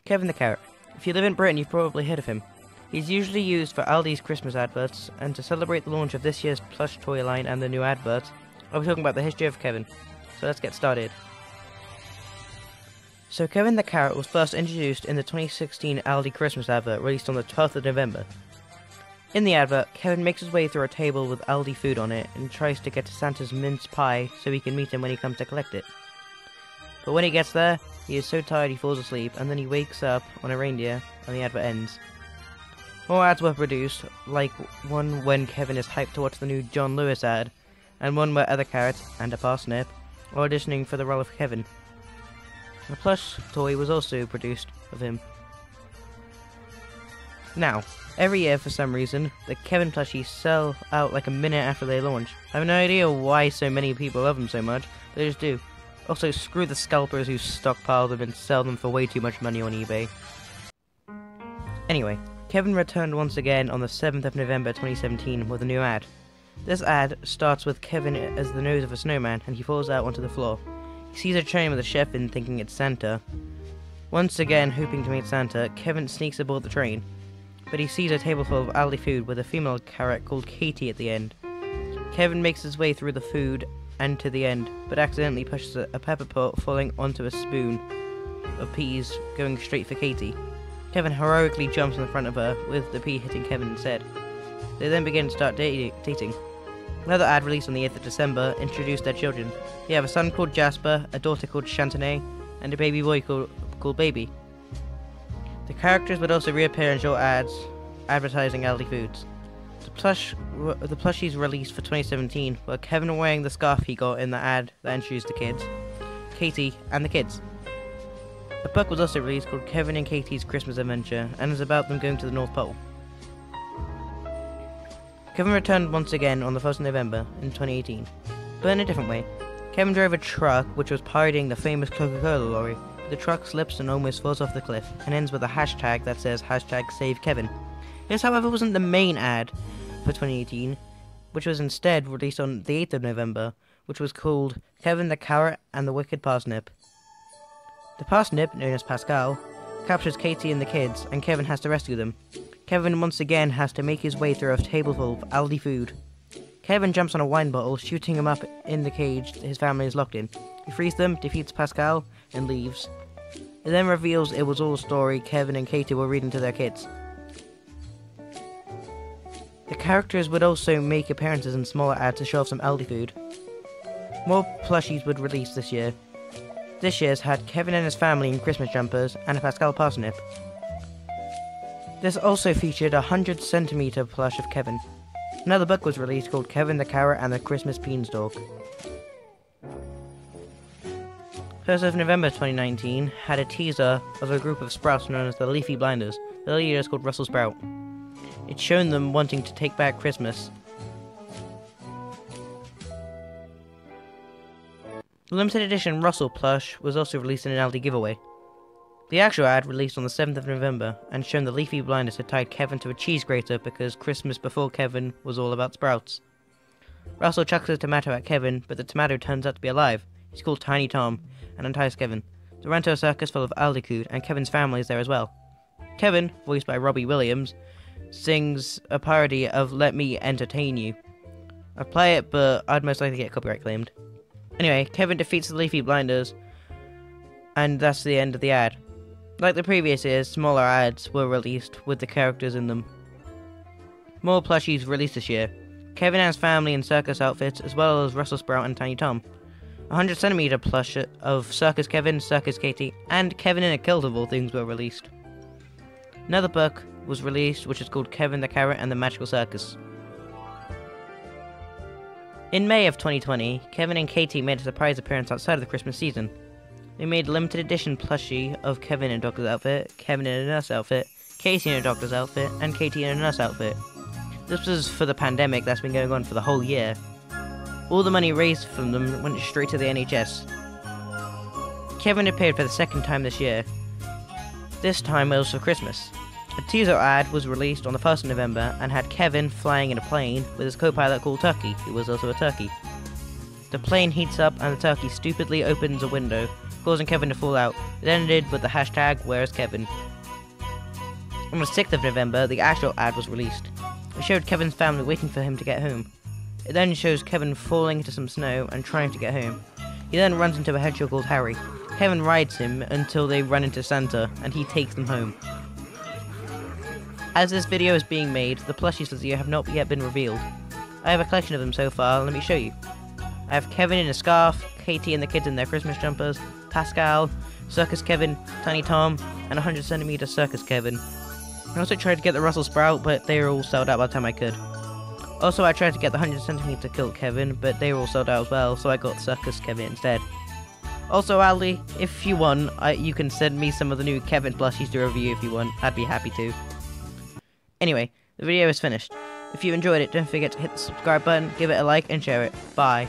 Kevin the Carrot. If you live in Britain, you've probably heard of him. He's usually used for Aldi's Christmas adverts, and to celebrate the launch of this year's plush toy line and the new adverts, I'll be talking about the history of Kevin. So let's get started. So Kevin the Carrot was first introduced in the 2016 Aldi Christmas advert released on the 12th of November. In the advert, Kevin makes his way through a table with Aldi food on it and tries to get to Santa's mince pie so he can meet him when he comes to collect it. But when he gets there, he is so tired he falls asleep, and then he wakes up on a reindeer and the advert ends. More ads were produced, like one when Kevin is hyped to watch the new John Lewis ad, and one where other carrots and a parsnip are auditioning for the role of Kevin. A plush toy was also produced of him. Now, every year for some reason, the Kevin plushies sell out like a minute after they launch. I have no idea why so many people love them so much, they just do. Also, screw the scalpers who stockpile them and sell them for way too much money on eBay. Anyway, Kevin returned once again on the 7th of November 2017 with a new ad. This ad starts with Kevin as the nose of a snowman and he falls out onto the floor. He sees a train with a chef in thinking it's Santa. Once again hoping to meet Santa, Kevin sneaks aboard the train. But he sees a table full of Aldi food with a female carrot called Katie at the end. Kevin makes his way through the food and to the end, but accidentally pushes a pepper pot falling onto a spoon of peas going straight for Katie. Kevin heroically jumps in front of her, with the pea hitting Kevin instead. They then begin to start dating. Another ad released on the 8th of December introduced their children. They have a son called Jasper, a daughter called Chantonay, and a baby boy called Baby. The characters would also reappear in short ads advertising Aldi foods. The plushies released for 2017 were Kevin wearing the scarf he got in the ad that introduced the kids, Katie, and the kids. A book was also released called Kevin and Katie's Christmas Adventure and is about them going to the North Pole. Kevin returned once again on the 1st of November in 2018, but in a different way. Kevin drove a truck which was parodying the famous Coca-Cola lorry, but the truck slips and almost falls off the cliff and ends with a hashtag that says #SaveKevin. This, however, wasn't the main ad for 2018, which was instead released on the 8th of November, which was called Kevin the Carrot and the Wicked Parsnip. The parsnip, known as Pascal, captures Katie and the kids, and Kevin has to rescue them. Kevin once again has to make his way through a table full of Aldi food. Kevin jumps on a wine bottle, shooting him up in the cage his family is locked in. He frees them, defeats Pascal, and leaves. It then reveals it was all a story Kevin and Katie were reading to their kids. The characters would also make appearances in smaller ads to show off some Aldi food. More plushies would release this year. This year's had Kevin and his family in Christmas jumpers and a Pascal parsnip. This also featured a 100cm plush of Kevin. Another book was released called Kevin the Carrot and the Christmas Beanstalk. 1st of November 2019 had a teaser of a group of sprouts known as the Leafy Blinders. The leader is called Russell Sprout. It's shown them wanting to take back Christmas. The limited edition Russell plush was also released in an Aldi giveaway. The actual ad released on the 7th of November and shown the Leafy Blinders had tied Kevin to a cheese grater because Christmas before Kevin was all about sprouts. Russell chucks a tomato at Kevin, but the tomato turns out to be alive. He's called Tiny Tom and unties Kevin. They run to a circus full of Aldi food and Kevin's family is there as well. Kevin, voiced by Robbie Williams, sings a parody of Let Me Entertain You. I'd play it, but I'd most likely get copyright claimed. Anyway, Kevin defeats the Leafy Blinders, and that's the end of the ad. Like the previous years, smaller ads were released with the characters in them. More plushies released this year. Kevin and his family in circus outfits, as well as Russell Sprout and Tiny Tom. A 100cm plush of Circus Kevin, Circus Katie, and Kevin in a kilt of all things were released. Another book was released which is called Kevin the Carrot and the Magical Circus. In May of 2020, Kevin and Katie made a surprise appearance outside of the Christmas season. They made a limited edition plushie of Kevin in a doctor's outfit, Kevin in a nurse outfit, Katie in a doctor's outfit, and Katie in a nurse outfit. This was for the pandemic that's been going on for the whole year. All the money raised from them went straight to the NHS. Kevin appeared for the second time this year. This time it was for Christmas. A teaser ad was released on the 1st of November and had Kevin flying in a plane with his co-pilot called Turkey, who was also a turkey. The plane heats up and the turkey stupidly opens a window, causing Kevin to fall out. It ended with the hashtag #Where'sKevin. On the 6th of November, the actual ad was released. It showed Kevin's family waiting for him to get home. It then shows Kevin falling into some snow and trying to get home. He then runs into a hedgehog called Harry. Kevin rides him until they run into Santa, and he takes them home. As this video is being made, the plushies for the year have not yet been revealed. I have a collection of them so far, let me show you. I have Kevin in a scarf, Katie and the kids in their Christmas jumpers, Pascal, Circus Kevin, Tiny Tom, and 100cm Circus Kevin. I also tried to get the Russell Sprout, but they were all sold out by the time I could. Also, I tried to get the 100cm Kilt Kevin, but they were all sold out as well, so I got Circus Kevin instead. Also, Aldi, if you want, you can send me some of the new Kevin plushies to review if you want. I'd be happy to. Anyway, the video is finished. If you enjoyed it, don't forget to hit the subscribe button, give it a like, and share it. Bye.